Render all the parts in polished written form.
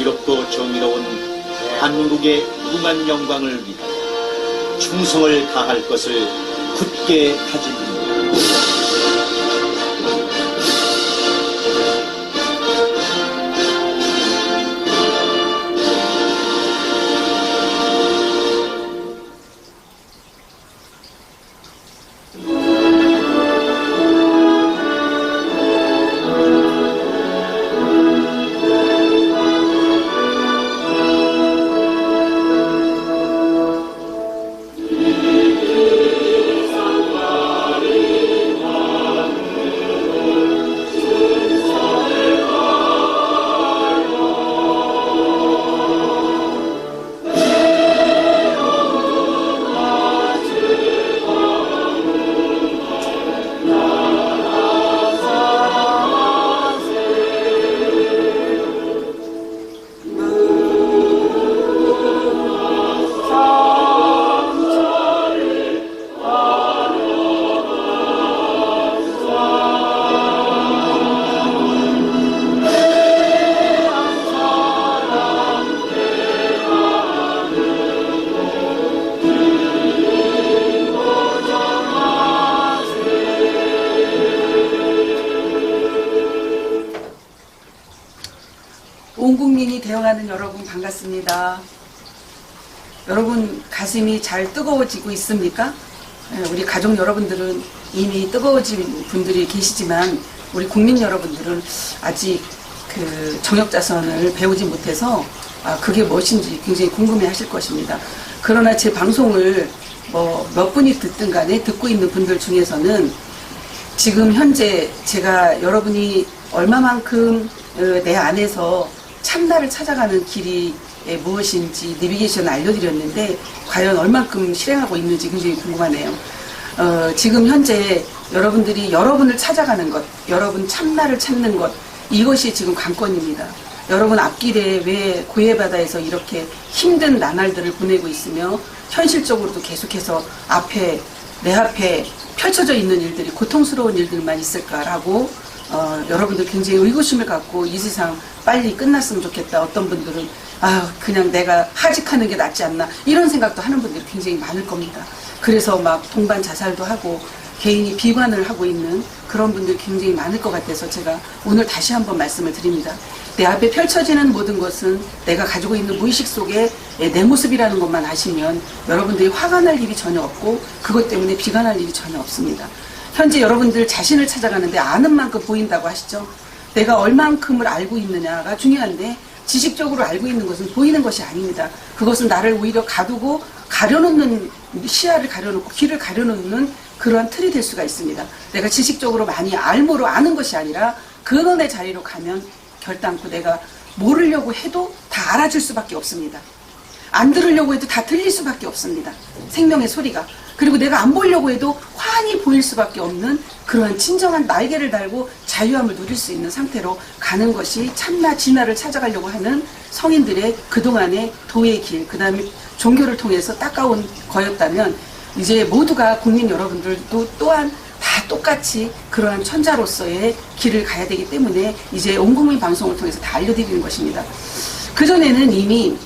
자유롭고 정의로운 대한민국의 무궁한 영광을 위하여 충성을 다할 것을 굳게 다짐합니다. 온 국민이 대응하는 여러분 반갑습니다. 여러분 가슴이 잘 뜨거워지고 있습니까? 우리 가족 여러분들은 이미 뜨거워진 분들이 계시지만 우리 국민 여러분들은 아직 그 정역자선을 배우지 못해서 그게 무엇인지 굉장히 궁금해 하실 것입니다. 그러나 제 방송을 몇 분이 듣든 간에 듣고 있는 분들 중에서는 지금 현재 제가 여러분이 얼마만큼 내 안에서 참나를 찾아가는 길이 무엇인지 내비게이션을 알려드렸는데 과연 얼만큼 실행하고 있는지 굉장히 궁금하네요. 지금 현재 여러분들이 여러분을 찾아가는 것, 여러분 참나를 찾는 것, 이것이 지금 관건입니다. 여러분 앞길에 왜 고해바다에서 이렇게 힘든 나날들을 보내고 있으며 현실적으로도 계속해서 내 앞에 펼쳐져 있는 일들이 고통스러운 일들만 있을까라고 여러분들 굉장히 의구심을 갖고 이 세상 빨리 끝났으면 좋겠다. 어떤 분들은 그냥 내가 하직하는 게 낫지 않나 이런 생각도 하는 분들이 굉장히 많을 겁니다. 그래서 막 동반 자살도 하고 개인이 비관을 하고 있는 그런 분들이 굉장히 많을 것 같아서 제가 오늘 다시 한번 말씀을 드립니다. 내 앞에 펼쳐지는 모든 것은 내가 가지고 있는 무의식 속에 내 모습이라는 것만 아시면 여러분들이 화가 날 일이 전혀 없고 그것 때문에 비관할 일이 전혀 없습니다. 현재 여러분들 자신을 찾아가는데 아는 만큼 보인다고 하시죠. 내가 얼만큼을 알고 있느냐가 중요한데 지식적으로 알고 있는 것은 보이는 것이 아닙니다. 그것은 나를 오히려 가두고 가려놓는 시야를 가려놓고 길을 가려놓는 그러한 틀이 될 수가 있습니다. 내가 지식적으로 많이 알모로 아는 것이 아니라 근원의 자리로 가면 결단코 내가 모르려고 해도 다 알아줄 수밖에 없습니다. 안 들으려고 해도 다 들릴 수밖에 없습니다. 생명의 소리가. 그리고 내가 안 보려고 해도 환히 보일 수밖에 없는 그러한 진정한 날개를 달고 자유함을 누릴 수 있는 상태로 가는 것이 참나 진화를 찾아가려고 하는 성인들의 그동안의 도의 길, 그 다음에 종교를 통해서 닦아온 거였다면 이제 모두가 국민 여러분들도 또한 다 똑같이 그러한 천자로서의 길을 가야 되기 때문에 이제 온 국민 방송을 통해서 다 알려드리는 것입니다. 그전에는 이미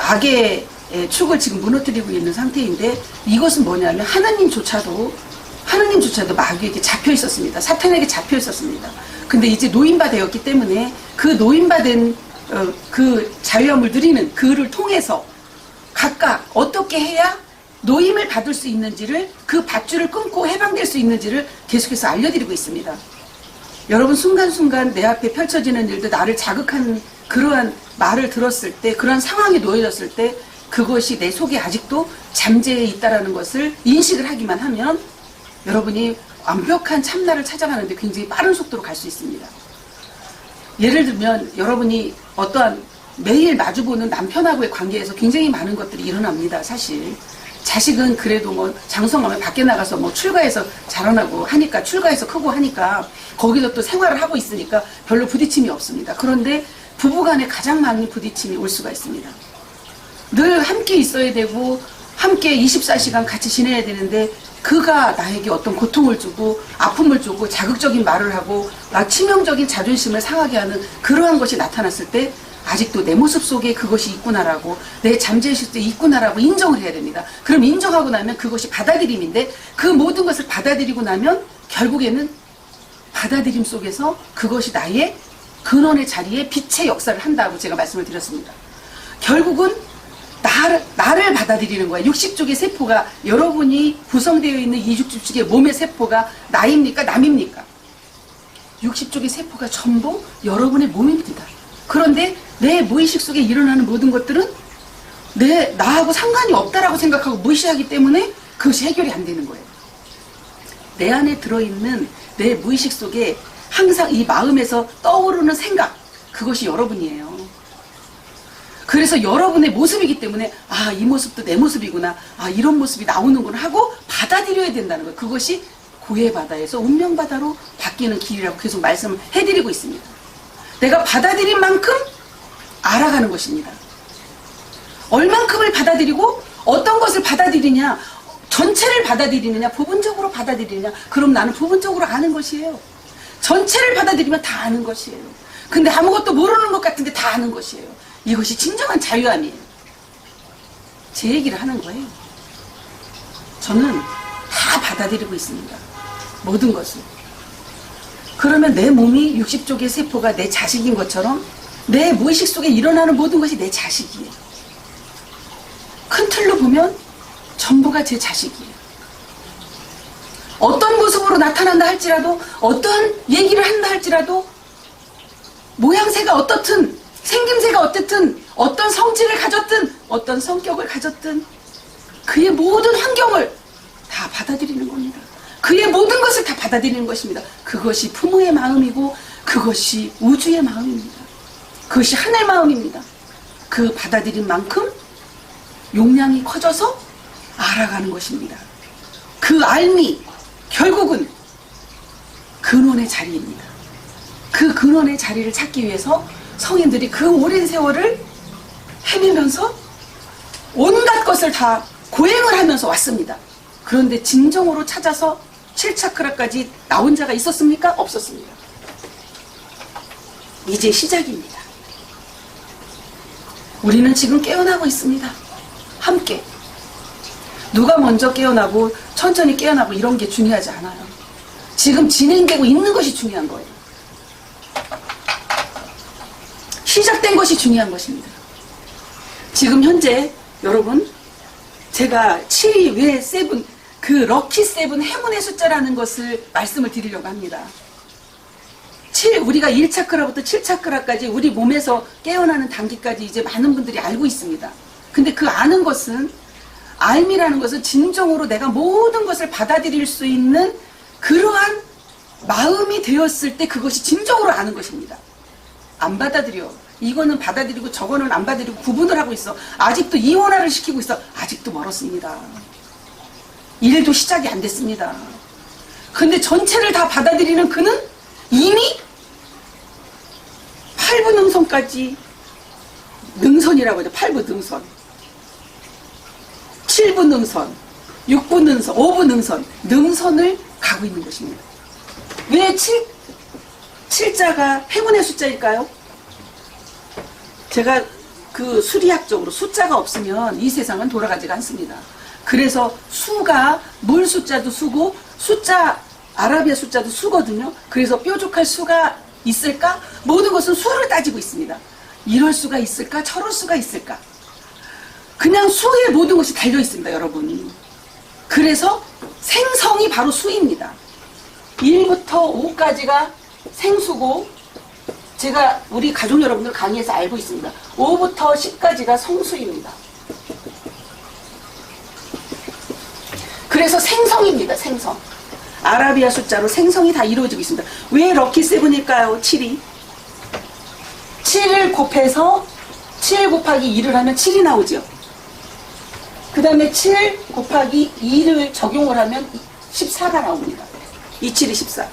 악의 축을 지금 무너뜨리고 있는 상태인데 이것은 뭐냐면 하나님조차도 마귀에게 잡혀 있었습니다. 사탄에게 잡혀 있었습니다. 근데 이제 노인바 되었기 때문에 그 노인바된 그 자유함을 누리는 그를 통해서 각각 어떻게 해야 노임을 받을 수 있는지를 그 밧줄을 끊고 해방될 수 있는지를 계속해서 알려드리고 있습니다. 여러분 순간순간 내 앞에 펼쳐지는 일도 나를 자극하는 그러한 말을 들었을 때 그러한 상황에 놓여졌을 때 그것이 내 속에 아직도 잠재해 있다는 것을 인식을 하기만 하면 여러분이 완벽한 참나를 찾아가는데 굉장히 빠른 속도로 갈 수 있습니다. 예를 들면 여러분이 어떠한 매일 마주보는 남편하고의 관계에서 굉장히 많은 것들이 일어납니다. 사실 자식은 그래도 장성하면 밖에 나가서 출가해서 자라나고 하니까 출가해서 크고 하니까 거기서 또 생활을 하고 있으니까 별로 부딪힘이 없습니다. 그런데 부부간에 가장 많은 부딪힘이 올 수가 있습니다. 늘 함께 있어야 되고 함께 24시간 같이 지내야 되는데 그가 나에게 어떤 고통을 주고 아픔을 주고 자극적인 말을 하고 치명적인 자존심을 상하게 하는 그러한 것이 나타났을 때 아직도 내 모습 속에 그것이 있구나라고, 내 잠재의식도 있구나라고 인정을 해야 됩니다. 그럼 인정하고 나면 그것이 받아들임인데, 그 모든 것을 받아들이고 나면 결국에는 받아들임 속에서 그것이 나의 근원의 자리에 빛의 역사를 한다고 제가 말씀을 드렸습니다. 결국은 나를 받아들이는 거예요. 60쪽의 세포가, 여러분이 구성되어 있는 이 60쪽의 몸의 세포가 나입니까? 남입니까? 60쪽의 세포가 전부 여러분의 몸입니다. 그런데 내 무의식 속에 일어나는 모든 것들은 나하고 상관이 없다라고 생각하고 무시하기 때문에 그것이 해결이 안 되는 거예요. 내 안에 들어있는 내 무의식 속에 항상 이 마음에서 떠오르는 생각, 그것이 여러분이에요. 그래서 여러분의 모습이기 때문에 이 모습도 내 모습이구나, 이런 모습이 나오는구나 하고 받아들여야 된다는 거예요. 그것이 고해바다에서 운명바다로 바뀌는 길이라고 계속 말씀을 해드리고 있습니다. 내가 받아들인 만큼 알아가는 것입니다. 얼만큼을 받아들이고 어떤 것을 받아들이냐, 전체를 받아들이느냐, 부분적으로 받아들이느냐, 그럼 나는 부분적으로 아는 것이에요. 전체를 받아들이면 다 아는 것이에요. 근데 아무것도 모르는 것 같은데 다 아는 것이에요. 이것이 진정한 자유함이에요. 제 얘기를 하는 거예요. 저는 다 받아들이고 있습니다. 모든 것을. 그러면 내 몸이 60쪽의 세포가 내 자식인 것처럼 내 무의식 속에 일어나는 모든 것이 내 자식이에요. 큰 틀로 보면 전부가 제 자식이에요. 어떤 모습으로 나타난다 할지라도, 어떤 얘기를 한다 할지라도, 모양새가 어떻든, 생김새가 어떻든, 어떤 성질을 가졌든, 어떤 성격을 가졌든, 그의 모든 환경을 다 받아들이는 겁니다. 그의 모든 것을 다 받아들이는 것입니다. 그것이 부모의 마음이고, 그것이 우주의 마음입니다. 그것이 하늘 마음입니다. 그 받아들인 만큼 용량이 커져서 알아가는 것입니다. 그 알미, 결국은 근원의 자리입니다. 그 근원의 자리를 찾기 위해서 성인들이 그 오랜 세월을 헤매면서 온갖 것을 다 고행을 하면서 왔습니다. 그런데 진정으로 찾아서 7차크라까지 나온 자가 있었습니까? 없었습니다. 이제 시작입니다. 우리는 지금 깨어나고 있습니다. 함께. 누가 먼저 깨어나고 천천히 깨어나고 이런 게 중요하지 않아요. 지금 진행되고 있는 것이 중요한 거예요. 시작된 것이 중요한 것입니다. 지금 현재 여러분, 제가 7이 왜 세븐, 그 럭키 세븐, 행운의 숫자라는 것을 말씀을 드리려고 합니다. 우리가 1차크라부터 7차크라까지 우리 몸에서 깨어나는 단계까지 이제 많은 분들이 알고 있습니다. 근데 그 아는 것은, 알미라는 것은 진정으로 내가 모든 것을 받아들일 수 있는 그러한 마음이 되었을 때 그것이 진정으로 아는 것입니다. 안 받아들여. 이거는 받아들이고 저거는 안 받아들이고 구분을 하고 있어. 아직도 이원화를 시키고 있어. 아직도 멀었습니다. 일도 시작이 안 됐습니다. 근데 전체를 다 받아들이는 그는 이미 8부 능선까지, 능선이라고 하죠. 8부 능선, 7부 능선, 6부 능선, 5부 능선, 능선을 가고 있는 것입니다. 왜 7자가 행운의 숫자일까요? 제가 그 수리학적으로 숫자가 없으면 이 세상은 돌아가지가 않습니다. 그래서 수가 물 숫자도 수고, 아라비아 숫자도 수거든요. 그래서 뾰족할 수가 있을까? 모든 것은 수를 따지고 있습니다. 이럴 수가 있을까? 저럴 수가 있을까? 그냥 수에 모든 것이 달려 있습니다, 여러분. 그래서 생성이 바로 수입니다. 1부터 5까지가 생수고, 제가 우리 가족 여러분들 강의에서 알고 있습니다. 5부터 10까지가 성수입니다. 그래서 생성입니다, 생성. 아라비아 숫자로 생성이 다 이루어지고 있습니다. 왜 럭키 세븐일까요? 7이. 7을 곱해서 7 곱하기 2를 하면 7이 나오죠. 그 다음에 7 곱하기 2를 적용을 하면 14가 나옵니다. 27이 14.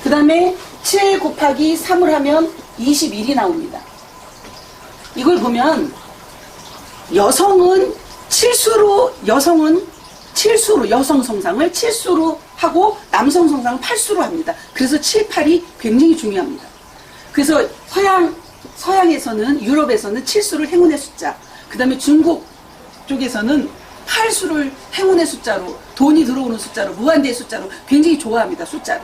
그 다음에 7 곱하기 3을 하면 21이 나옵니다. 이걸 보면 여성은 7수로, 여성 성상을 7수로 하고 남성 성상을 8수로 합니다. 그래서 7, 8이 굉장히 중요합니다. 그래서 서양 서양에서는, 유럽에서는 칠수를 행운의 숫자, 그 다음에 중국 쪽에서는 팔수를 행운의 숫자로, 돈이 들어오는 숫자로, 무한대의 숫자로 굉장히 좋아합니다. 숫자를.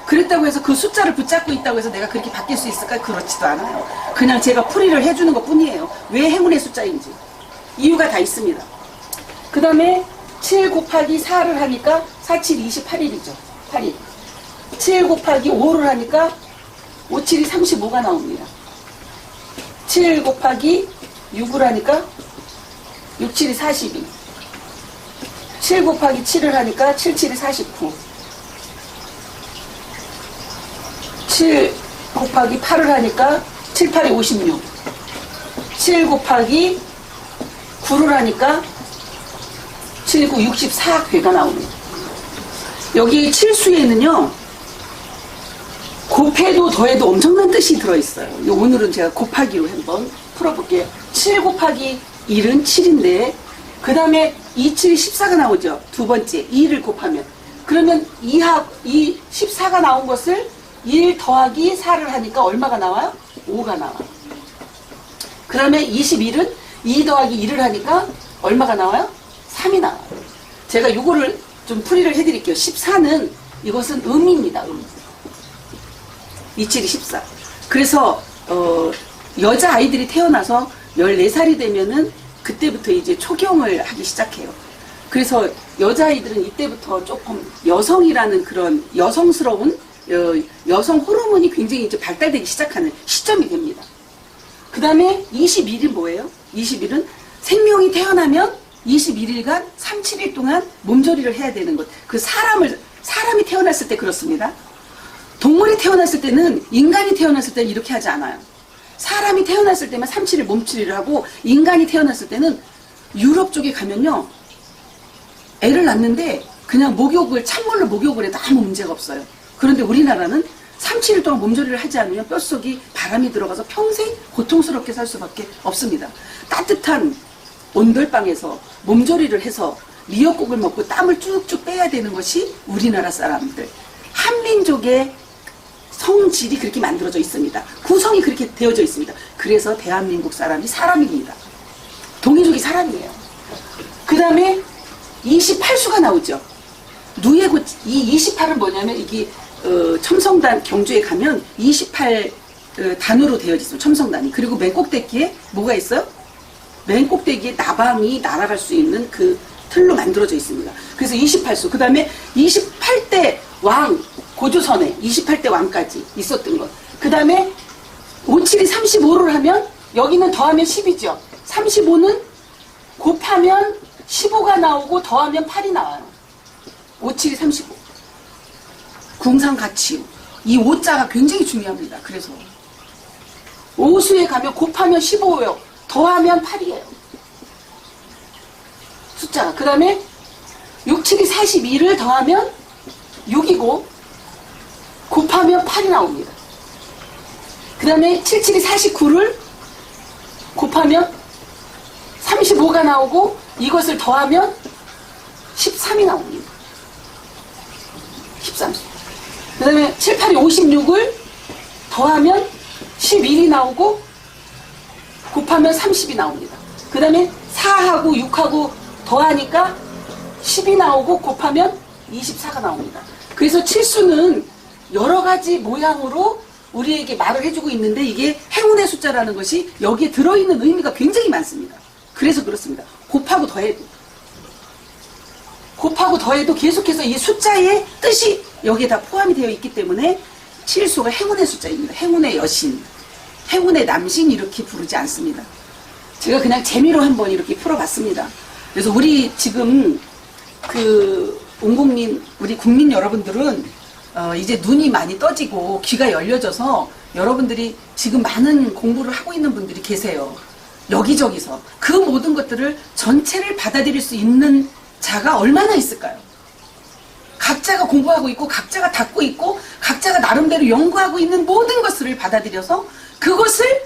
그랬다고 해서 그 숫자를 붙잡고 있다고 해서 내가 그렇게 바뀔 수 있을까? 그렇지도 않아요. 그냥 제가 풀이를 해주는 것 뿐이에요. 왜 행운의 숫자인지. 이유가 다 있습니다. 그 다음에 7 곱하기 4를 하니까 4, 7, 28일이죠. 8일. 7 곱하기 5를 하니까 5, 7이 35가 나옵니다. 7 곱하기 6을 하니까 6, 7이 42. 7 곱하기 7을 하니까 7, 7이 49. 7 곱하기 8을 하니까 7, 8이 56. 7 곱하기 9를 하니까 7, 9, 64괴가 나옵니다. 여기 칠수에는요, 곱해도 더해도 엄청난 뜻이 들어있어요. 오늘은 제가 곱하기로 한번 풀어볼게요. 7 곱하기 1은 7인데, 그 다음에 2, 7, 14가 나오죠. 두 번째, 2를 곱하면. 그러면 14가 나온 것을 1 더하기 4를 하니까 얼마가 나와요? 5가 나와요. 그 다음에 21은 2 더하기 1을 하니까 얼마가 나와요? 3이 나와요. 제가 요거를 좀 풀이를 해드릴게요. 14는 이것은 음입니다. 음. 2, 7이 14. 그래서 여자아이들이 태어나서 14살이 되면은 그때부터 이제 초경을 하기 시작해요. 그래서 여자아이들은 이때부터 조금 여성이라는 그런 여성스러운 여성 호르몬이 굉장히 이제 발달되기 시작하는 시점이 됩니다. 그 다음에 20일은 뭐예요? 20일은 생명이 태어나면 21일간 37일 동안 몸조리를 해야 되는 것. 그 사람이 태어났을 때 그렇습니다. 동물이 태어났을 때는, 인간이 태어났을 때는 이렇게 하지 않아요. 사람이 태어났을 때만 37일 몸조리를 하고, 인간이 태어났을 때는 유럽 쪽에 가면요, 애를 낳는데 그냥 찬물로 목욕을 해도 아무 문제가 없어요. 그런데 우리나라는 37일 동안 몸조리를 하지 않으면 뼛속이 바람이 들어가서 평생 고통스럽게 살 수밖에 없습니다. 따뜻한 온돌방에서 몸조리를 해서 미역국을 먹고 땀을 쭉쭉 빼야 되는 것이 우리나라 사람들, 한민족의 성질이 그렇게 만들어져 있습니다. 구성이 그렇게 되어져 있습니다. 그래서 대한민국 사람이 사람입니다. 동이족이 사람이에요. 그 다음에 28수가 나오죠. 누에고, 이 28은 뭐냐면, 이게 첨성단 경주에 가면 28 단으로 되어져 있어요. 첨성단이. 그리고 맨 꼭대기에 뭐가 있어요? 맨 꼭대기에 나방이 날아갈 수 있는 그 틀로 만들어져 있습니다. 그래서 28수. 그 다음에 28대 왕, 고조선에 28대 왕까지 있었던 것. 그 다음에 5, 7이 35를 하면, 여기는 더하면 10이죠. 35는 곱하면 15가 나오고 더하면 8이 나와요. 5, 7이 35. 궁상가치요. 이 5자가 굉장히 중요합니다. 그래서 오수에 가면 곱하면 15예요. 더하면 8이에요. 숫자가. 그 다음에 6, 7이 42를 더하면 6이고 곱하면 8이 나옵니다. 그 다음에 7, 7이 49를 곱하면 35가 나오고 이것을 더하면 13이 나옵니다. 13. 그 다음에 7, 8이 56을 더하면 11이 나오고 곱하면 30이 나옵니다. 그 다음에 4하고 6하고 더하니까 10이 나오고 곱하면 24가 나옵니다. 그래서 칠수는 여러 가지 모양으로 우리에게 말을 해주고 있는데, 이게 행운의 숫자라는 것이 여기에 들어있는 의미가 굉장히 많습니다. 그래서 그렇습니다. 곱하고 더해도 계속해서 이 숫자의 뜻이 여기에 다 포함이 되어 있기 때문에 칠수가 행운의 숫자입니다. 행운의 여신, 행운의 남신 이렇게 부르지 않습니다. 제가 그냥 재미로 한번 이렇게 풀어봤습니다. 그래서 우리 지금 온 국민, 우리 국민 여러분들은 이제 눈이 많이 떠지고 귀가 열려져서 여러분들이 지금 많은 공부를 하고 있는 분들이 계세요. 여기저기서 그 모든 것들을 전체를 받아들일 수 있는 자가 얼마나 있을까요? 각자가 공부하고 있고 각자가 닫고 있고 각자가 나름대로 연구하고 있는 모든 것을 받아들여서 그것을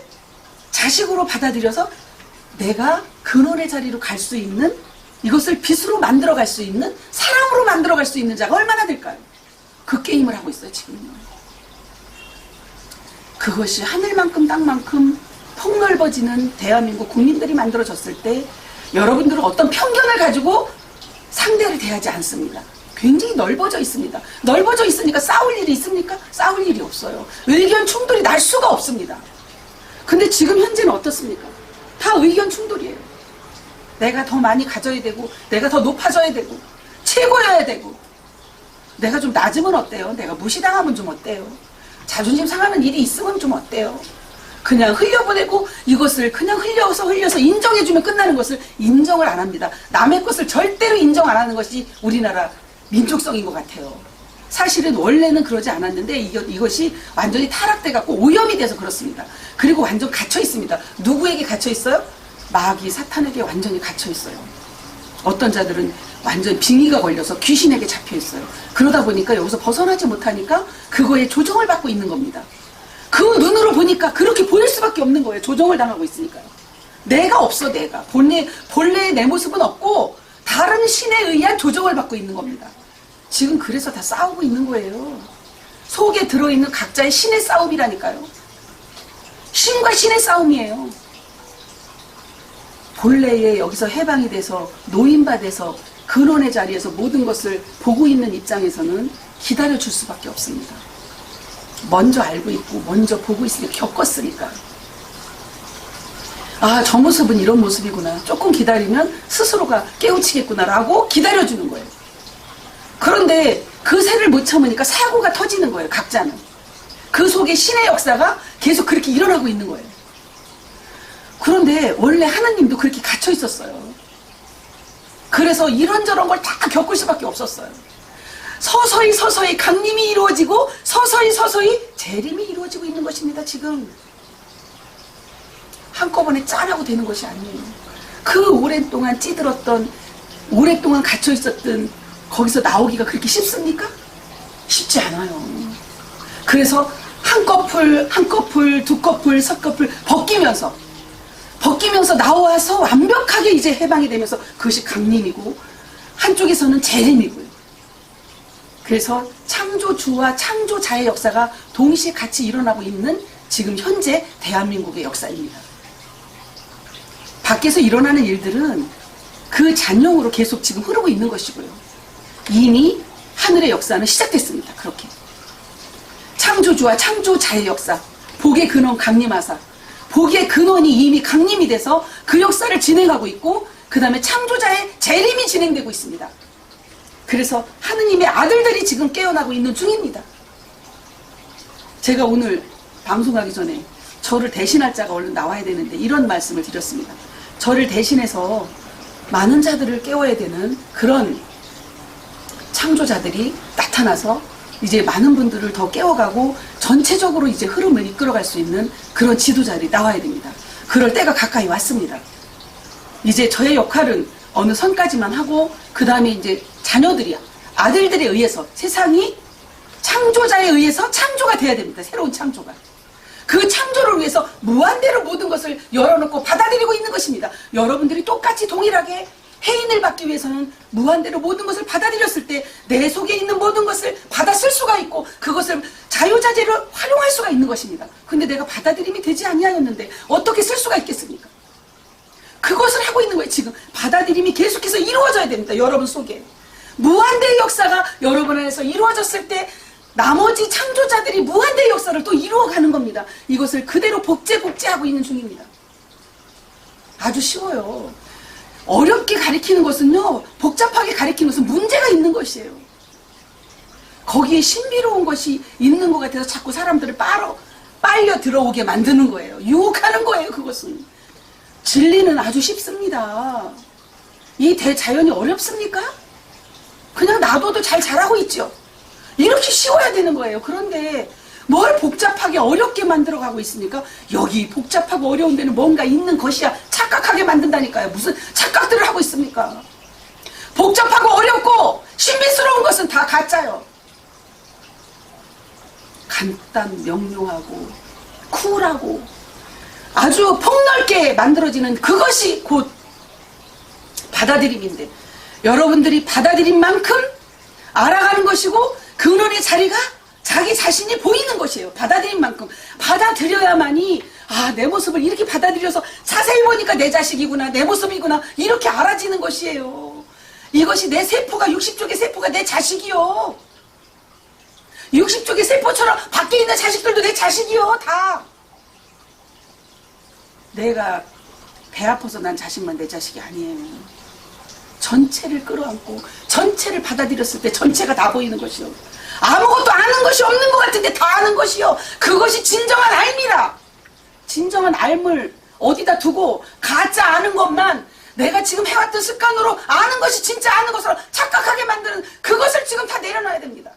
자식으로 받아들여서 내가 근원의 자리로 갈 수 있는, 이것을 빛으로 만들어갈 수 있는, 사랑으로 만들어갈 수 있는 자가 얼마나 될까요? 그 게임을 하고 있어요 지금요. 그것이 하늘만큼 땅만큼 폭넓어지는 대한민국 국민들이 만들어졌을 때 여러분들은 어떤 편견을 가지고 상대를 대하지 않습니다. 굉장히 넓어져 있습니다. 넓어져 있으니까 싸울 일이 있습니까? 싸울 일이 없어요. 의견 충돌이 날 수가 없습니다. 근데 지금 현재는 어떻습니까? 다 의견 충돌이에요. 내가 더 많이 가져야 되고, 내가 더 높아져야 되고, 최고여야 되고, 내가 좀 낮으면 어때요? 내가 무시당하면 좀 어때요? 자존심 상하는 일이 있으면 좀 어때요? 그냥 흘려보내고 이것을 그냥 흘려서 인정해주면 끝나는 것을 인정을 안 합니다. 남의 것을 절대로 인정 안 하는 것이 우리나라 민족성인 것 같아요. 사실은 원래는 그러지 않았는데 이것이 완전히 타락돼갖고 오염이 돼서 그렇습니다. 그리고 완전 갇혀 있습니다. 누구에게 갇혀 있어요? 마귀 사탄에게 완전히 갇혀 있어요. 어떤 자들은 완전 빙의가 걸려서 귀신에게 잡혀 있어요. 그러다 보니까 여기서 벗어나지 못하니까 그거에 조정을 받고 있는 겁니다. 그 눈으로 보니까 그렇게 보일 수밖에 없는 거예요. 조정을 당하고 있으니까요. 내가 없어, 내가. 본래의 내 모습은 없고 다른 신에 의한 조정을 받고 있는 겁니다. 지금 그래서 다 싸우고 있는 거예요. 속에 들어있는 각자의 신의 싸움이라니까요. 신과 신의 싸움이에요. 본래에 여기서 해방이 돼서 노인받아서 근원의 자리에서 모든 것을 보고 있는 입장에서는 기다려줄 수밖에 없습니다. 먼저 알고 있고 먼저 보고 있으니까 겪었으니까. 아, 저 모습은 이런 모습이구나. 조금 기다리면 스스로가 깨우치겠구나 라고 기다려주는 거예요. 그런데 그 새를 못 참으니까 사고가 터지는 거예요. 각자는. 그 속에 신의 역사가 계속 그렇게 일어나고 있는 거예요. 그런데 원래 하나님도 그렇게 갇혀 있었어요. 그래서 이런저런 걸 다 겪을 수밖에 없었어요. 서서히 강림이 이루어지고 서서히 재림이 이루어지고 있는 것입니다. 지금 한꺼번에 짠하고 되는 것이 아니에요. 그 오랫동안 찌들었던, 오랫동안 갇혀 있었던 거기서 나오기가 그렇게 쉽습니까? 쉽지 않아요. 그래서 한 커플, 두 커플, 세 커플 벗기면서 나와서 완벽하게 이제 해방이 되면서 그것이 강림이고 한쪽에서는 재림이고요. 그래서 창조주와 창조자의 역사가 동시에 같이 일어나고 있는 지금 현재 대한민국의 역사입니다. 밖에서 일어나는 일들은 그 잔용으로 계속 지금 흐르고 있는 것이고요. 이미 하늘의 역사는 시작됐습니다. 그렇게 창조주와 창조자의 역사, 복의 근원 강림하사, 복의 근원이 이미 강림이 돼서 그 역사를 진행하고 있고, 그 다음에 창조자의 재림이 진행되고 있습니다. 그래서 하느님의 아들들이 지금 깨어나고 있는 중입니다. 제가 오늘 방송하기 전에 저를 대신할 자가 얼른 나와야 되는데 이런 말씀을 드렸습니다. 저를 대신해서 많은 자들을 깨워야 되는 그런 창조자들이 나타나서 이제 많은 분들을 더 깨워가고 전체적으로 이제 흐름을 이끌어갈 수 있는 그런 지도자들이 나와야 됩니다. 그럴 때가 가까이 왔습니다. 이제 저의 역할은 어느 선까지만 하고 그 다음에 이제 자녀들이야, 아들들에 의해서 세상이 창조자에 의해서 창조가 돼야 됩니다. 새로운 창조가. 그 창조를 위해서 무한대로 모든 것을 열어놓고 받아들이고 있는 것입니다. 여러분들이 똑같이 동일하게 해인을 받기 위해서는 무한대로 모든 것을 받아들였을 때 내 속에 있는 모든 것을 받아 쓸 수가 있고 그것을 자유자재로 활용할 수가 있는 것입니다. 근데 내가 받아들임이 되지 아니하였는데 어떻게 쓸 수가 있겠습니까? 그것을 하고 있는 거예요. 지금 받아들임이 계속해서 이루어져야 됩니다. 여러분 속에 무한대의 역사가 여러분 안에서 이루어졌을 때 나머지 창조자들이 무한대의 역사를 또 이루어가는 겁니다. 이것을 그대로 복제하고 있는 중입니다. 아주 쉬워요. 어렵게 가리키는 것은요, 복잡하게 가리키는 것은 문제가 있는 것이에요. 거기에 신비로운 것이 있는 것 같아서 자꾸 사람들을 빨려 들어오게 만드는 거예요. 유혹하는 거예요. 그것은 진리는 아주 쉽습니다. 이 대자연이 어렵습니까? 그냥 놔둬도 잘 자라고 있죠. 이렇게 쉬워야 되는 거예요. 그런데 뭘 복잡하게 어렵게 만들어가고 있습니까? 여기 복잡하고 어려운 데는 뭔가 있는 것이야 착각하게 만든다니까요. 무슨 착각들을 하고 있습니까? 복잡하고 어렵고 신비스러운 것은 다 가짜요. 간단 명료하고 쿨하고 아주 폭넓게 만들어지는 그것이 곧 받아들임인데, 여러분들이 받아들인 만큼 알아가는 것이고 근원의 자리가 자기 자신이 보이는 것이에요. 받아들인 만큼. 받아들여야만이 내 모습을 이렇게 받아들여서 자세히 보니까 내 자식이구나, 내 모습이구나, 이렇게 알아지는 것이에요. 이것이 내 세포가, 60쪽의 세포가 내 자식이요. 60쪽의 세포처럼 밖에 있는 자식들도 내 자식이요. 다. 내가 배 아파서 난 자식만 내 자식이 아니에요. 전체를 끌어안고 전체를 받아들였을 때 전체가 다 보이는 것이요. 아무것도 아는 것이 없는 것 같은데 다 아는 것이요. 그것이 진정한 알미라. 진정한 알을 어디다 두고 가짜 아는 것만 내가 지금 해왔던 습관으로 아는 것이 진짜 아는 것으로 착각하게 만드는 그것을 지금 다 내려놔야 됩니다.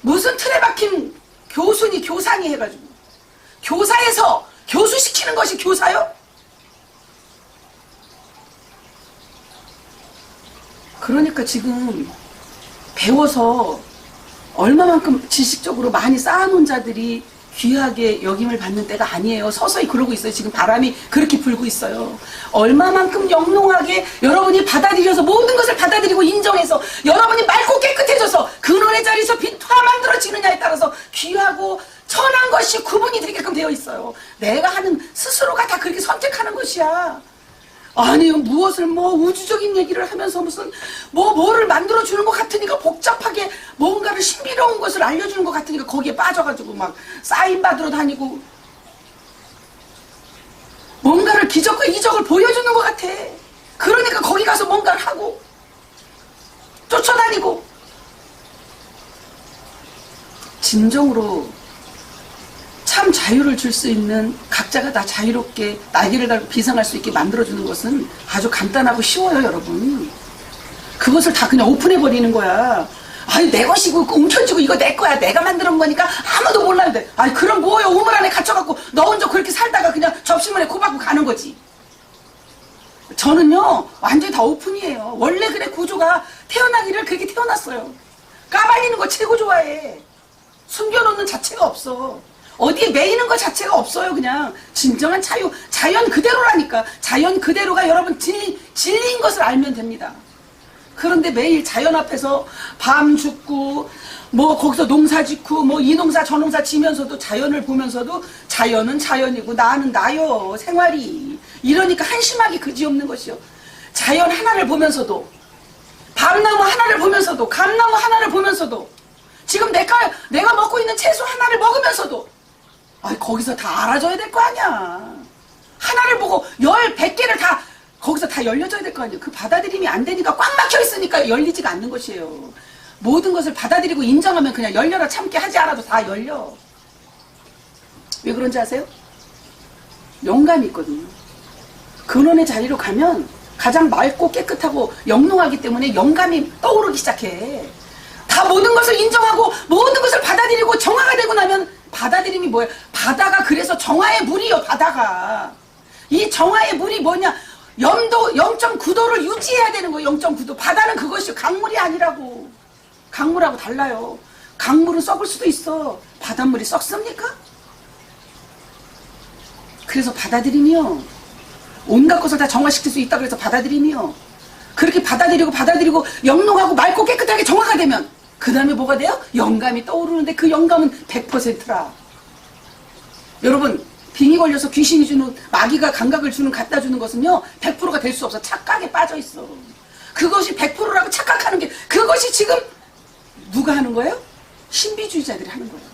무슨 틀에 박힌 교순이 교상이 해가지고 교사에서 교수시키는 것이 교사요? 그러니까 지금 배워서 얼마만큼 지식적으로 많이 쌓아놓은 자들이 귀하게 여김을 받는 때가 아니에요. 서서히 그러고 있어요. 지금 바람이 그렇게 불고 있어요. 얼마만큼 영롱하게 여러분이 받아들여서 모든 것을 받아들이고 인정해서 여러분이 맑고 깨끗해져서 근원의 자리에서 빛화 만들어지느냐에 따라서 귀하고 천한 것이 구분이 되게끔 되어 있어요. 내가 하는 스스로가 다 그렇게 선택하는 것이야. 아니 무엇을 우주적인 얘기를 하면서 무슨 뭐를 만들어주는 것 같으니까 복잡하게 뭔가를 신비로운 것을 알려주는 것 같으니까 거기에 빠져가지고 막 사인 받으러 다니고 뭔가를 기적과 이적을 보여주는 것 같아. 그러니까 거기 가서 뭔가를 하고 쫓아다니고. 진정으로 참 자유를 줄 수 있는 각자가 다 자유롭게 날개를 달고 비상할 수 있게 만들어주는 것은 아주 간단하고 쉬워요. 여러분 그것을 다 그냥 오픈해버리는 거야. 아니 내 것이고 움켜쥐고 이거 내 거야, 내가 만드는 거니까 아무도 몰라야 돼. 아니 그럼 뭐예요. 우물 안에 갇혀갖고 너 혼자 그렇게 살다가 그냥 접시문에 코 박고 가는 거지. 저는요 완전히 다 오픈이에요. 원래 그래 구조가 태어나기를 그렇게 태어났어요. 까발리는 거 최고 좋아해. 숨겨놓는 자체가 없어. 어디에 매이는 것 자체가 없어요. 그냥 진정한 자유, 자연 그대로라니까. 자연 그대로가 여러분 진리인 것을 알면 됩니다. 그런데 매일 자연 앞에서 밤 죽고 거기서 농사 짓고 이 농사 저 농사 지면서도 자연을 보면서도 자연은 자연이고 나는 나요. 생활이 이러니까 한심하기 그지없는 것이요. 자연 하나를 보면서도 밤나무 하나를 보면서도 감나무 하나를 보면서도 지금 내가 먹고 있는 채소 하나를 먹으면서도 거기서 다 알아줘야 될 거 아니야. 하나를 보고 100개를 다 거기서 다 열려줘야 될 거 아니에요. 그 받아들임이 안 되니까 꽉 막혀 있으니까 열리지가 않는 것이에요. 모든 것을 받아들이고 인정하면 그냥 열려라 참게 하지 않아도 다 열려. 왜 그런지 아세요? 영감이 있거든요. 근원의 자리로 가면 가장 맑고 깨끗하고 영롱하기 때문에 영감이 떠오르기 시작해. 다 모든 것을 인정하고 모든 것을 받아들이고 정화가 되고 나면 받아들임이 뭐예요? 바다가 그래서 정화의 물이요. 바다가 이 정화의 물이 뭐냐? 염도 0.9도를 유지해야 되는 거예요. 0.9도. 바다는 그것이 강물이 아니라고. 강물하고 달라요. 강물은 썩을 수도 있어. 바닷물이 썩습니까? 그래서 받아들임이요. 온갖 것을 다 정화시킬 수 있다 그래서 받아들임이요. 그렇게 받아들이고 영롱하고 맑고 깨끗하게 정화가 되면 그 다음에 뭐가 돼요? 영감이 떠오르는데 그 영감은 100%라. 여러분 빙이 걸려서 귀신이 주는 마귀가 감각을 갖다 주는 것은요 100%가 될 수 없어. 착각에 빠져 있어. 그것이 100%라고 착각하는 게 그것이 지금 누가 하는 거예요? 신비주의자들이 하는 거예요.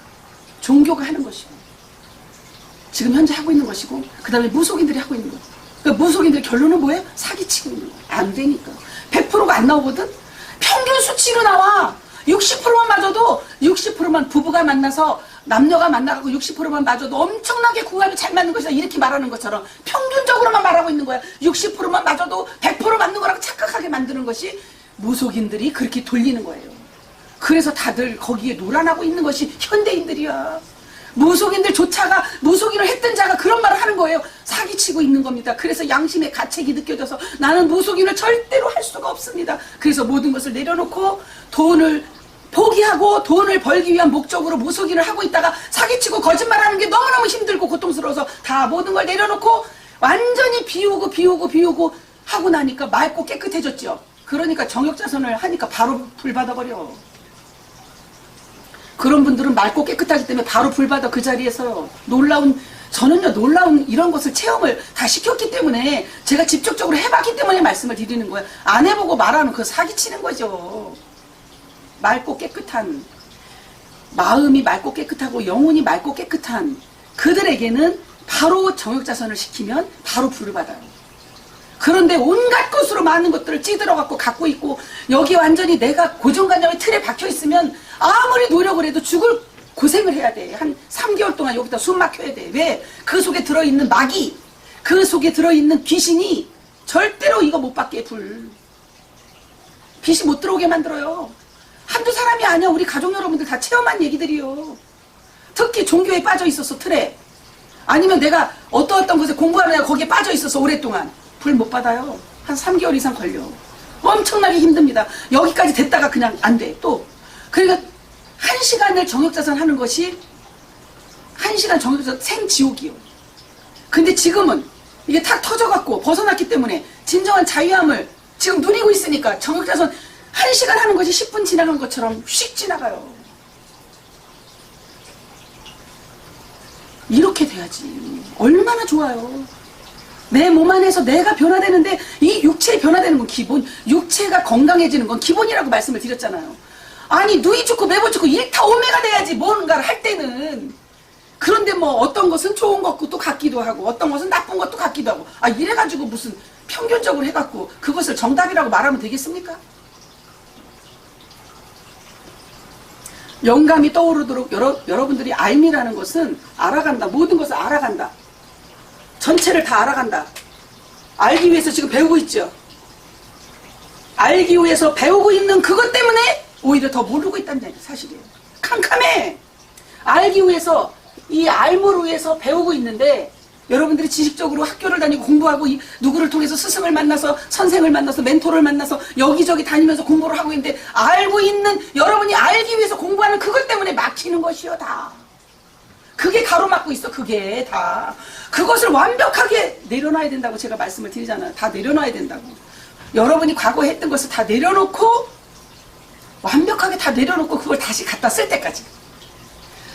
종교가 하는 것이고 지금 현재 하고 있는 것이고 그 다음에 무속인들이 하고 있는 거예요. 그러니까 무속인들 결론은 뭐예요? 사기치고 있는 거예요. 안 되니까 100%가 안 나오거든. 평균 수치로 나와. 60%만 맞아도 60%만 부부가 만나서 남녀가 만나고 60%만 맞아도 엄청나게 궁합이 잘 맞는 것이다 이렇게 말하는 것처럼 평균적으로만 말하고 있는 거야. 60%만 맞아도 100% 맞는 거라고 착각하게 만드는 것이 무속인들이 그렇게 돌리는 거예요. 그래서 다들 거기에 놀아나고 있는 것이 현대인들이야. 무속인들조차가 무속인을 했던 자가 그런 말을 하는 거예요. 사기치고 있는 겁니다. 그래서 양심의 가책이 느껴져서 나는 무속인을 절대로 할 수가 없습니다. 그래서 모든 것을 내려놓고 돈을 포기하고 돈을 벌기 위한 목적으로 무속인을 하고 있다가 사기치고 거짓말하는 게 너무너무 힘들고 고통스러워서 다 모든 걸 내려놓고 완전히 비우고 하고 나니까 맑고 깨끗해졌죠. 그러니까 정욕자선을 하니까 바로 불 받아버려. 그런 분들은 맑고 깨끗하기 때문에 바로 불 받아. 그 자리에서 저는요 놀라운 이런 것을 체험을 다 시켰기 때문에, 제가 직접적으로 해봤기 때문에 말씀을 드리는 거예요. 안 해보고 말하는 그 사기치는 거죠. 맑고 깨끗한, 마음이 맑고 깨끗하고 영혼이 맑고 깨끗한 그들에게는 바로 정욕자선을 시키면 바로 불을 받아요. 그런데 온갖 것으로 많은 것들을 찌들어갖고 갖고 있고, 여기 완전히 내가 고정관념의 틀에 박혀있으면 아무리 노력을 해도 죽을 고생을 해야 돼. 한 3개월 동안 여기다 숨 막혀야 돼. 왜? 그 속에 들어있는 마귀, 그 속에 들어있는 귀신이 절대로 이거 못 받게 불. 빛이 못 들어오게 만들어요. 한두 사람이 아니야. 우리 가족 여러분들 다 체험한 얘기들이요. 특히 종교에 빠져 있어서 틀에, 아니면 내가 어떤 곳에 공부하는 애가 거기에 빠져 있어서 오랫동안 불 못 받아요. 한 3개월 이상 걸려. 엄청나게 힘듭니다. 여기까지 됐다가 그냥 안 돼. 또 그러니까 1시간을 정욕자선 하는 것이 1시간 정욕자선 생지옥이요. 근데 지금은 이게 탁 터져갖고 벗어났기 때문에 진정한 자유함을 지금 누리고 있으니까 정욕자선 1시간 하는 것이 10분 지나간 것처럼 휙 지나가요. 이렇게 돼야지. 얼마나 좋아요. 내 몸 안에서 내가 변화되는데, 이 육체에 변화되는 건 기본, 육체가 건강해지는 건 기본이라고 말씀을 드렸잖아요. 아니 누이 죽고 매보 죽고 일타 오메가 돼야지 뭔가를 할 때는. 그런데 뭐 어떤 것은 좋은 것도 같기도 하고 어떤 것은 나쁜 것도 같기도 하고, 이래가지고 무슨 평균적으로 해갖고 그것을 정답이라고 말하면 되겠습니까? 영감이 떠오르도록 여러분들이 알미라는 것은 알아간다. 모든 것을 알아간다. 전체를 다 알아간다. 알기 위해서 지금 배우고 있죠. 알기 위해서 배우고 있는 그것 때문에 오히려 더 모르고 있다는 얘기 사실이에요. 캄캄해. 알기 위해서, 이 알무를 위해서 배우고 있는데, 여러분들이 지식적으로 학교를 다니고 공부하고 누구를 통해서 스승을 만나서 선생을 만나서 멘토를 만나서 여기저기 다니면서 공부를 하고 있는데, 알고 있는 여러분이 알기 위해서 공부하는 그것 때문에 막히는 것이요. 다 그게 가로막고 있어. 그게 다 그것을 완벽하게 내려놔야 된다고 제가 말씀을 드리잖아요. 다 내려놔야 된다고. 여러분이 과거에 했던 것을 다 내려놓고, 완벽하게 다 내려놓고 그걸 다시 갖다 쓸 때까지,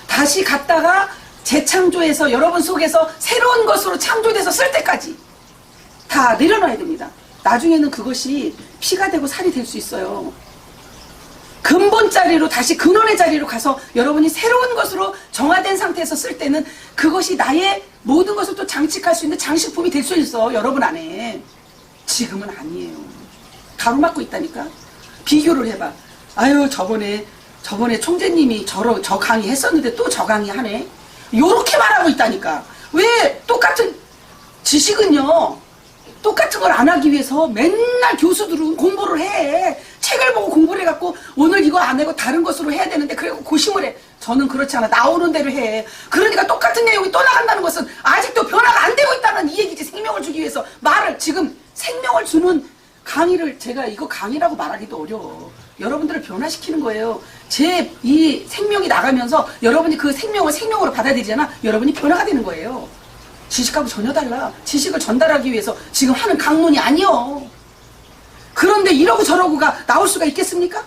다시 갖다가 재창조해서 여러분 속에서 새로운 것으로 창조돼서 쓸 때까지 다 내려놔야 됩니다. 나중에는 그것이 피가 되고 살이 될 수 있어요. 근본 자리로, 다시 근원의 자리로 가서 여러분이 새로운 것으로 정화된 상태에서 쓸 때는 그것이 나의 모든 것을 또 장식할 수 있는 장식품이 될 수 있어. 여러분 안에. 지금은 아니에요. 가로막고 있다니까. 비교를 해봐. 아유 저번에 총재님이 저 강의 했었는데 또 저 강의 하네. 요렇게 말하고 있다니까. 왜? 똑같은 지식은요, 똑같은 걸 안 하기 위해서 맨날 교수들은 공부를 해. 책을 보고 공부를 해갖고 오늘 이거 안 하고 다른 것으로 해야 되는데, 그리고 고심을 해. 저는 그렇지 않아. 나오는 대로 해. 그러니까 똑같은 내용이 또 나간다는 것은 아직도 변화가 안 되고 있다는 이 얘기지. 생명을 주기 위해서 말을, 지금 생명을 주는 강의를 제가 이거 강의라고 말하기도 어려워. 여러분들을 변화시키는 거예요. 제 이 생명이 나가면서 여러분이 그 생명을 생명으로 받아들이잖아. 여러분이 변화가 되는 거예요. 지식하고 전혀 달라. 지식을 전달하기 위해서 지금 하는 강론이 아니요. 그런데 이러고 저러고가 나올 수가 있겠습니까?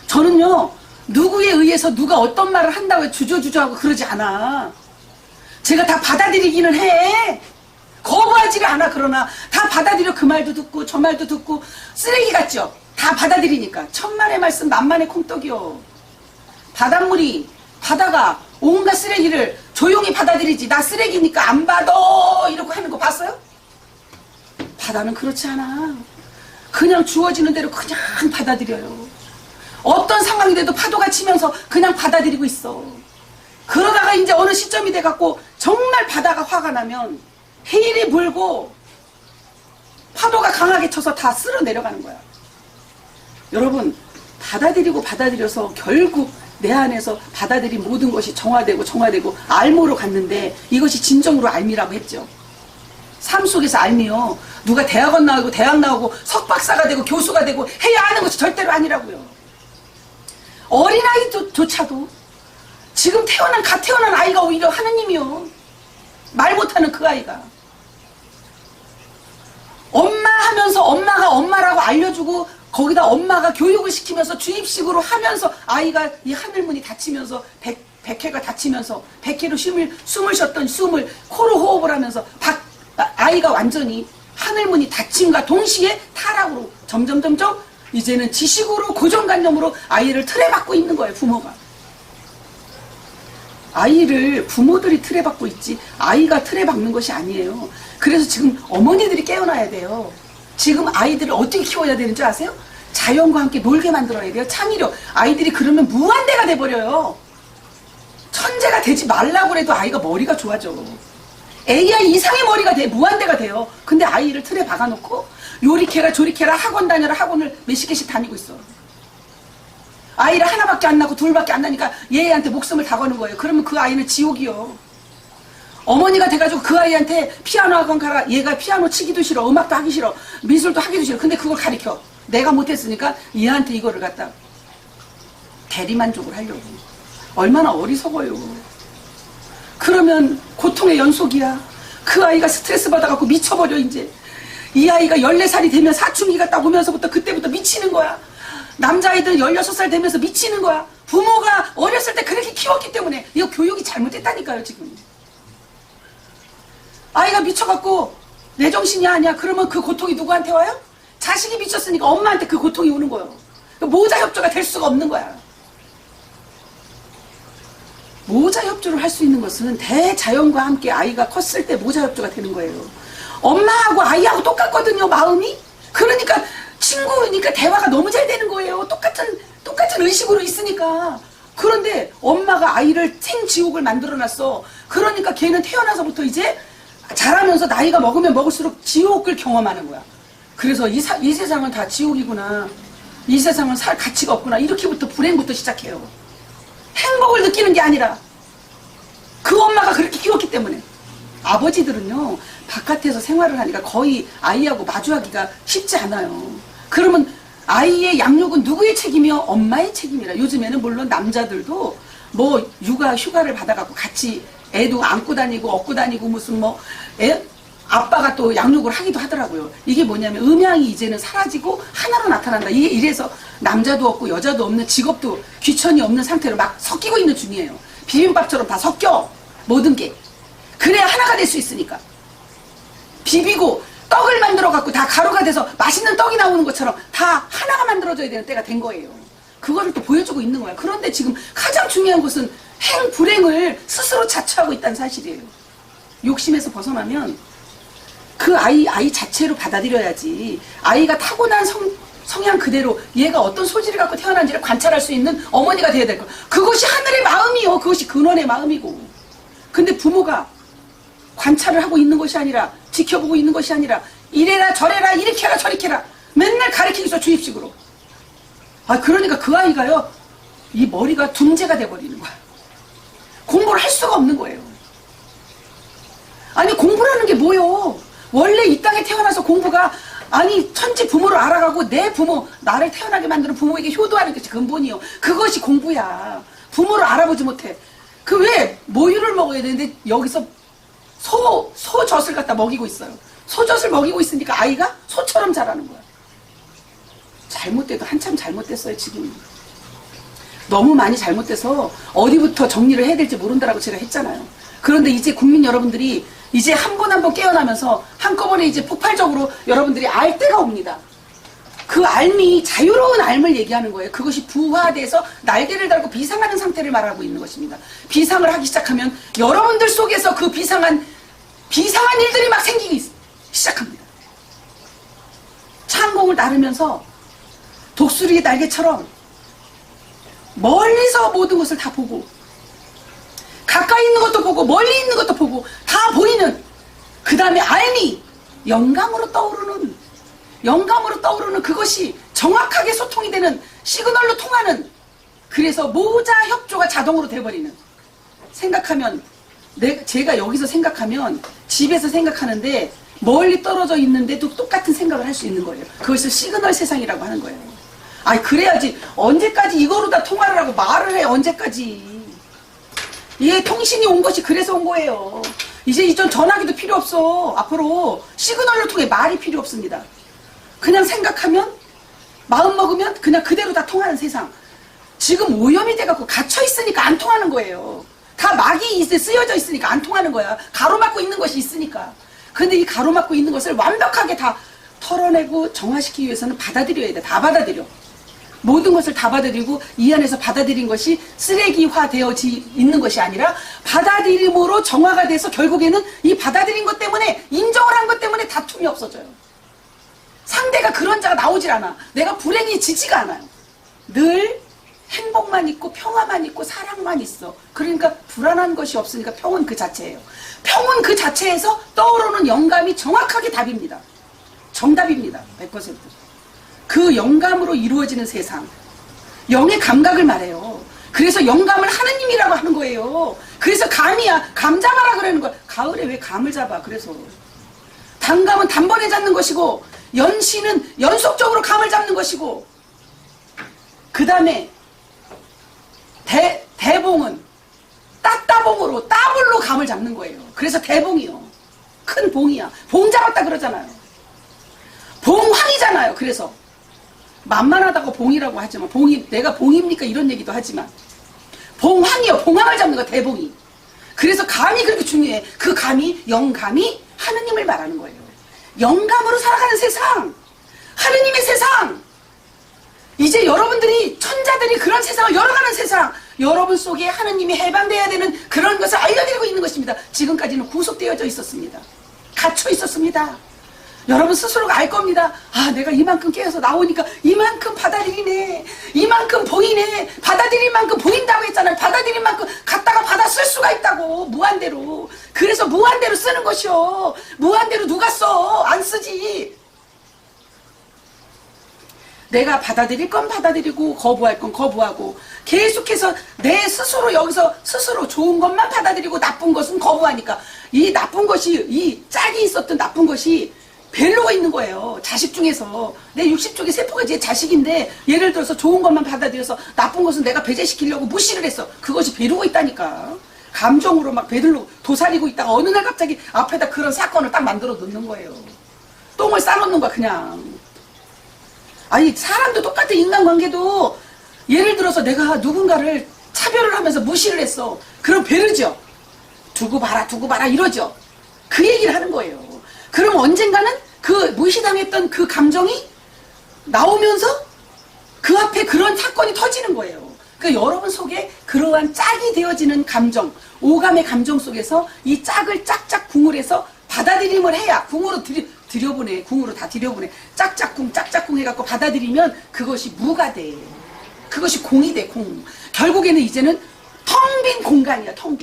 저는요, 누구에 의해서 누가 어떤 말을 한다고 주저주저하고 그러지 않아. 제가 다 받아들이기는 해. 거부하지를 않아. 그러나 다 받아들여. 그 말도 듣고 저 말도 듣고. 쓰레기 같죠? 다 받아들이니까. 천만의 말씀 만만의 콩떡이요. 바다가 온갖 쓰레기를 조용히 받아들이지. 나 쓰레기니까 안 받아 이러고 하는 거 봤어요? 바다는 그렇지 않아. 그냥 주어지는 대로 그냥 받아들여요. 어떤 상황이 돼도 파도가 치면서 그냥 받아들이고 있어. 그러다가 이제 어느 시점이 돼갖고 정말 바다가 화가 나면 해일이 불고 파도가 강하게 쳐서 다 쓸어 내려가는 거야. 여러분, 받아들여서 결국 내 안에서 받아들인 모든 것이 정화되고 알모로 갔는데, 이것이 진정으로 알미라고 했죠. 삶 속에서 알미요. 누가 대학 나오고 석박사가 되고 교수가 되고 해야 하는 것이 절대로 아니라고요. 어린아이조차도 지금 갓 태어난 아이가 오히려 하느님이요. 말 못하는 그 아이가. 엄마 하면서 엄마가 알려주고 거기다 엄마가 교육을 시키면서 주입식으로 하면서 아이가 이 하늘문이 닫히면서 백회가 닫히면서 백회로 숨을 쉬었던 숨을 코로 호흡을 하면서 아이가 완전히 하늘문이 닫힘과 동시에 타락으로 점점 이제는 지식으로 고정관념으로 아이를 틀에 박고 있는 거예요. 부모가. 아이를 부모들이 틀에 박고 있지 아이가 틀에 박는 것이 아니에요. 그래서 지금 어머니들이 깨어나야 돼요. 지금 아이들을 어떻게 키워야 되는지 아세요? 자연과 함께 놀게 만들어야 돼요. 창의력. 아이들이 그러면 무한대가 돼버려요. 천재가 되지 말라고 해도 아이가 머리가 좋아져. AI 이상의 머리가 돼. 무한대가 돼요. 근데 아이를 틀에 박아놓고 요리캐라 조리캐라 학원 다녀라 학원을 몇십 개씩 다니고 있어. 아이를 하나밖에 안 낳고 둘밖에 안 나니까 얘한테 목숨을 다 거는 거예요. 그러면 그 아이는 지옥이요. 어머니가 돼가지고 그 아이한테 피아노 학원 가라. 얘가 피아노 치기도 싫어. 음악도 하기 싫어. 미술도 하기도 싫어. 근데 그걸 가르쳐. 내가 못했으니까 얘한테 이거를 갖다 대리만족을 하려고. 얼마나 어리석어요. 그러면 고통의 연속이야. 그 아이가 스트레스 받아갖고 미쳐버려 이제. 이 아이가 14살이 되면 사춘기가 딱 오면서부터 그때부터 미치는 거야. 남자아이들은 16살 되면서 미치는 거야. 부모가 어렸을 때 그렇게 키웠기 때문에. 이거 교육이 잘못됐다니까요 지금. 아이가 미쳐갖고 내 정신이 아니야. 그러면 그 고통이 누구한테 와요? 자식이 미쳤으니까 엄마한테 그 고통이 오는 거예요. 모자 협조가 될 수가 없는 거야. 모자 협조를 할 수 있는 것은 대자연과 함께 아이가 컸을 때 모자 협조가 되는 거예요. 엄마하고 아이하고 똑같거든요, 마음이. 그러니까 친구니까 대화가 너무 잘 되는 거예요. 똑같은 의식으로 있으니까. 그런데 엄마가 아이를 생지옥을 만들어놨어. 그러니까 걔는 태어나서부터 이제 자라면서 나이가 먹으면 먹을수록 지옥을 경험하는 거야. 그래서 이 세상은 다 지옥이구나. 이 세상은 살 가치가 없구나. 이렇게부터 불행부터 시작해요. 행복을 느끼는 게 아니라 그 엄마가 그렇게 키웠기 때문에. 아버지들은요 바깥에서 생활을 하니까 거의 아이하고 마주하기가 쉽지 않아요. 그러면 아이의 양육은 누구의 책임이요? 엄마의 책임이라. 요즘에는 물론 남자들도 뭐 휴가를 받아갖고 같이 애도 안고 다니고 업고 다니고 무슨 아빠가 또 양육을 하기도 하더라고요. 이게 뭐냐면 음양이 이제는 사라지고 하나로 나타난다. 이게 이래서 남자도 없고 여자도 없는 직업도 귀천이 없는 상태로 막 섞이고 있는 중이에요. 비빔밥처럼 다 섞여. 모든 게. 그래야 하나가 될 수 있으니까. 비비고 떡을 만들어 갖고 다 가루가 돼서 맛있는 떡이 나오는 것처럼 다 하나가 만들어져야 되는 때가 된 거예요. 그거를 또 보여주고 있는 거야. 그런데 지금 가장 중요한 것은 불행을 스스로 자처하고 있다는 사실이에요. 욕심에서 벗어나면 그 아이 자체로 받아들여야지. 아이가 타고난 성향 그대로 얘가 어떤 소질을 갖고 태어난지를 관찰할 수 있는 어머니가 돼야 될 거야. 그것이 하늘의 마음이요. 그것이 근원의 마음이고. 근데 부모가 관찰을 하고 있는 것이 아니라 지켜보고 있는 것이 아니라 이래라 저래라 이렇게 해라 저렇게 해라 맨날 가르치기 줘 주입식으로. 그러니까 그 아이가요 이 머리가 둔재가 돼버리는 거야. 공부를 할 수가 없는 거예요. 아니 공부라는 게 뭐요? 원래 이 땅에 태어나서 공부가 천지 부모를 알아가고 내 부모 나를 태어나게 만드는 부모에게 효도하는 것이 근본이요. 그것이 공부야. 부모를 알아보지 못해. 그 왜 모유를 먹어야 되는데 여기서 소젖을 갖다 먹이고 있어요. 소젖을 먹이고 있으니까 아이가 소처럼 자라는 거야. 잘못돼도 한참 잘못됐어요 지금. 너무 많이 잘못돼서 어디부터 정리를 해야 될지 모른다라고 제가 했잖아요. 그런데 이제 국민 여러분들이 이제 한 번 한 번 깨어나면서 한꺼번에 이제 폭발적으로 여러분들이 알 때가 옵니다. 그 알미, 자유로운 알을 얘기하는 거예요. 그것이 부화돼서 날개를 달고 비상하는 상태를 말하고 있는 것입니다. 비상을 하기 시작하면 여러분들 속에서 그 비상한 일들이 막 생기기 시작합니다. 창공을 나르면서 독수리의 날개처럼 멀리서 모든 것을 다 보고 가까이 있는 것도 보고 멀리 있는 것도 보고 다 보이는 그 다음에 알미, 영감으로 떠오르는 그것이 정확하게 소통이 되는 시그널로 통하는. 그래서 모자 협조가 자동으로 돼버리는. 생각하면 제가 여기서 생각하면 집에서 생각하는데 멀리 떨어져 있는데도 똑같은 생각을 할 수 있는 거예요. 그것을 시그널 세상이라고 하는 거예요. 그래야지 언제까지 이거로 다 통화를 하고 말을 해. 언제까지. 예, 통신이 온 것이 그래서 온 거예요. 이제 전화기도 필요 없어. 앞으로 시그널로 통해 말이 필요 없습니다. 그냥 생각하면 마음 먹으면 그냥 그대로 다 통하는 세상. 지금 오염이 돼갖고 갇혀 있으니까 안 통하는 거예요. 다 막이 쓰여져 있으니까 안 통하는 거야. 가로막고 있는 것이 있으니까. 근데 이 가로막고 있는 것을 완벽하게 다 털어내고 정화시키기 위해서는 받아들여야 돼. 다 받아들여. 모든 것을 다 받아들이고 이 안에서 받아들인 것이 쓰레기화되어 있는 것이 아니라 받아들임으로 정화가 돼서 결국에는 이 받아들인 것 때문에 인정을 한 것 때문에 다툼이 없어져요. 상대가 그런 자가 나오질 않아. 내가 불행해지지가 않아요. 늘 행복만 있고 평화만 있고 사랑만 있어. 그러니까 불안한 것이 없으니까 평온 그 자체예요. 평온 그 자체에서 떠오르는 영감이 정확하게 답입니다. 정답입니다. 100%. 그 영감으로 이루어지는 세상. 영의 감각을 말해요. 그래서 영감을 하느님이라고 하는 거예요. 그래서 감이야. 감 잡아라 그러는 거야. 가을에 왜 감을 잡아? 그래서 단감은 단번에 잡는 것이고 연시는 연속적으로 감을 잡는 것이고 그 다음에 대봉은 따따봉으로 따블로 감을 잡는 거예요. 그래서 대봉이요. 큰 봉이야. 봉 잡았다 그러잖아요. 봉황이잖아요. 그래서 만만하다고 봉이라고 하지만 봉이 내가 봉입니까 이런 얘기도 하지만 봉황이요. 봉황을 잡는 거 대봉이. 그래서 감이 그렇게 중요해. 그 감이 영감이 하느님을 말하는 거예요. 영감으로 살아가는 세상, 하느님의 세상. 이제 여러분들이 천자들이 그런 세상을 열어가는 세상, 여러분 속에 하느님이 해방되어야 되는 그런 것을 알려드리고 있는 것입니다. 지금까지는 구속되어져 있었습니다. 갇혀 있었습니다. 여러분 스스로가 알 겁니다. 아, 내가 이만큼 깨어서 나오니까 이만큼 받아들이네. 이만큼 보이네. 받아들일 만큼 보인다고 했잖아요. 받아들일 만큼 갖다가 받아 쓸 수가 있다고. 무한대로. 그래서 무한대로 쓰는 것이요. 무한대로 누가 써? 안 쓰지. 내가 받아들일 건 받아들이고 거부할 건 거부하고 계속해서 내 스스로 여기서 스스로 좋은 것만 받아들이고 나쁜 것은 거부하니까 이 나쁜 것이 이 짝이 있었던 나쁜 것이 벨로가 있는 거예요. 자식 중에서 내 60쪽의 세포가 제 자식인데 예를 들어서 좋은 것만 받아들여서 나쁜 것은 내가 배제시키려고 무시를 했어. 그것이 배르고 있다니까. 감정으로 막 배들로 도사리고 있다가 어느 날 갑자기 앞에다 그런 사건을 딱 만들어 놓는 거예요. 똥을 싸놓는 거야 그냥. 아니 사람도 똑같아. 인간관계도 예를 들어서 내가 누군가를 차별을 하면서 무시를 했어. 그럼 배르죠. 두고 봐라 이러죠. 그 얘기를 하는 거예요. 그럼 언젠가는 그 무시당했던 그 감정이 나오면서 그 앞에 그런 사건이 터지는 거예요. 그러니까 여러분 속에 그러한 짝이 되어지는 감정, 오감의 감정 속에서 이 짝을 짝짝 궁을 해서 받아들임을 해야 궁으로 들여보내. 궁으로 다 들여보내. 짝짝궁 해갖고 받아들이면 그것이 무가 돼. 그것이 공이 돼. 공. 결국에는 이제는 텅 빈 공간이야. 텅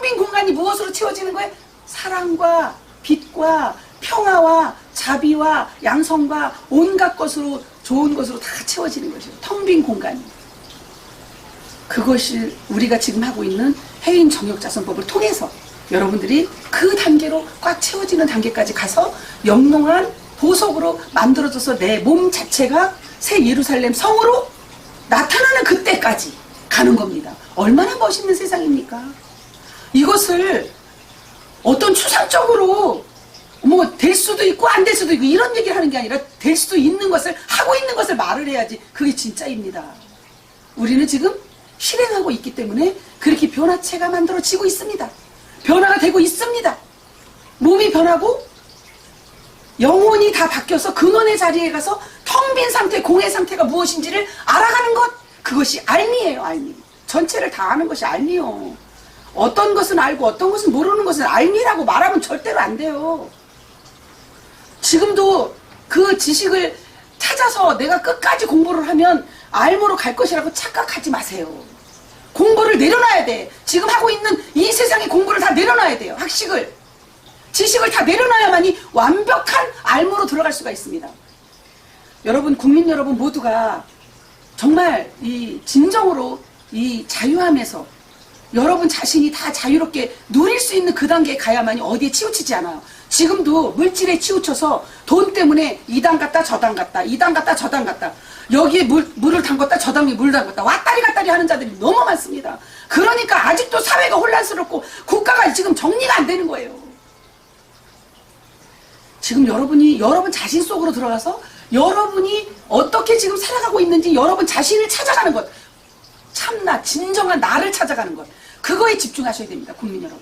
빈 공간이 무엇으로 채워지는 거예요? 사랑과 빛과 평화와 자비와 양성과 온갖 것으로 좋은 것으로 다 채워지는 거죠. 텅 빈 공간이. 그것이 우리가 지금 하고 있는 해인 정욕자선법을 통해서 여러분들이 그 단계로 꽉 채워지는 단계까지 가서 영롱한 보석으로 만들어져서 내 몸 자체가 새 예루살렘 성으로 나타나는 그때까지 가는 겁니다. 얼마나 멋있는 세상입니까? 이것을 어떤 추상적으로 뭐 될 수도 있고 안 될 수도 있고 이런 얘기를 하는 게 아니라 될 수도 있는 것을 하고 있는 것을 말을 해야지 그게 진짜입니다. 우리는 지금 실행하고 있기 때문에 그렇게 변화체가 만들어지고 있습니다. 변화가 되고 있습니다. 몸이 변하고 영혼이 다 바뀌어서 근원의 자리에 가서 텅 빈 상태, 공의 상태가 무엇인지를 알아가는 것, 그것이 알미예요. 알미. 전체를 다 아는 것이 알미요. 어떤 것은 알고 어떤 것은 모르는 것은 알미라고 말하면 절대로 안 돼요. 지금도 그 지식을 찾아서 내가 끝까지 공부를 하면 알모로 갈 것이라고 착각하지 마세요. 공부를 내려놔야 돼. 지금 하고 있는 이 세상의 공부를 다 내려놔야 돼요. 학식을. 지식을 다 내려놔야만이 완벽한 알모로 들어갈 수가 있습니다. 여러분, 국민 여러분 모두가 정말 이 진정으로 이 자유함에서 여러분 자신이 다 자유롭게 누릴 수 있는 그 단계에 가야만이 어디에 치우치지 않아요. 지금도 물질에 치우쳐서 돈 때문에 이당 갔다 저당 갔다 이당 갔다 저당 갔다 여기에 물을 담궜다 저당에 물 담궜다 왔다리 갔다리 하는 자들이 너무 많습니다. 그러니까 아직도 사회가 혼란스럽고 국가가 지금 정리가 안 되는 거예요. 지금 여러분 자신 속으로 들어가서 여러분이 어떻게 지금 살아가고 있는지 여러분 자신을 찾아가는 것. 참나, 진정한 나를 찾아가는 것. 그거에 집중하셔야 됩니다, 국민 여러분.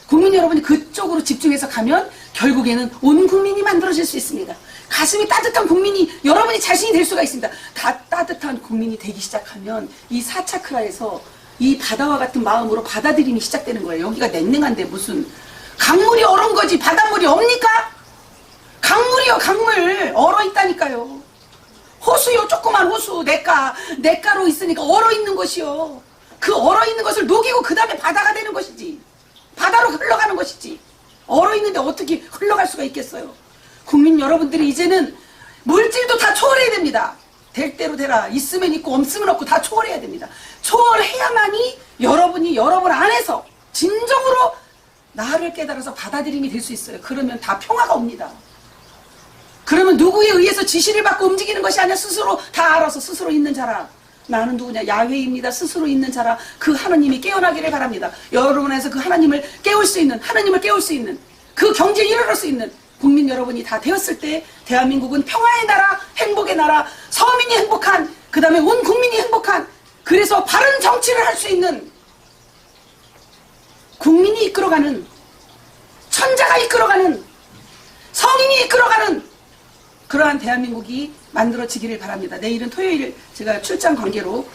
국민 여러분이 그쪽으로 집중해서 가면 결국에는 온 국민이 만들어질 수 있습니다. 가슴이 따뜻한 국민이 여러분이 자신이 될 수가 있습니다. 다 따뜻한 국민이 되기 시작하면 이 사차크라에서 이 바다와 같은 마음으로 받아들임이 시작되는 거예요. 여기가 냉랭한데 무슨 강물이 얼은 거지 바닷물이 옵니까? 강물이요, 강물 얼어 있다니까요. 호수요, 조그만 호수 냇가로 있으니까 얼어 있는 것이요. 그 얼어 있는 것을 녹이고 그 다음에 바다가 되는 것이지. 바다로 흘러가는 것이지. 얼어 있는데 어떻게 흘러갈 수가 있겠어요? 국민 여러분들이 이제는 물질도 다 초월해야 됩니다. 될 대로 되라. 있으면 있고 없으면 없고 다 초월해야 됩니다. 초월해야만이 여러분이 여러분 안에서 진정으로 나를 깨달아서 받아들임이 될 수 있어요. 그러면 다 평화가 옵니다. 그러면 누구에 의해서 지시를 받고 움직이는 것이 아니라 스스로 다 알아서 스스로 있는 자라. 나는 누구냐? 야훼입니다. 스스로 있는 자라. 그 하나님이 깨어나기를 바랍니다. 여러분 안에서 그 하나님을 깨울 수 있는, 하나님을 깨울 수 있는, 그 경지에 이르를 수 있는 국민 여러분이 다 되었을 때 대한민국은 평화의 나라, 행복의 나라, 서민이 행복한, 그 다음에 온 국민이 행복한, 그래서 바른 정치를 할 수 있는 국민이 이끌어가는, 천자가 이끌어가는, 성인이 이끌어가는 그러한 대한민국이 만들어지기를 바랍니다. 내일은 토요일 제가 출장 관계로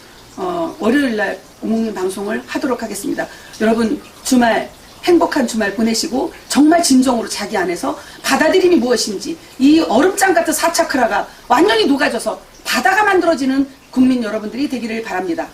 월요일날 옹국민 방송을 하도록 하겠습니다. 여러분 주말 행복한 주말 보내시고 정말 진정으로 자기 안에서 받아들임이 무엇인지 이 얼음장 같은 사차크라가 완전히 녹아져서 바다가 만들어지는 국민 여러분들이 되기를 바랍니다.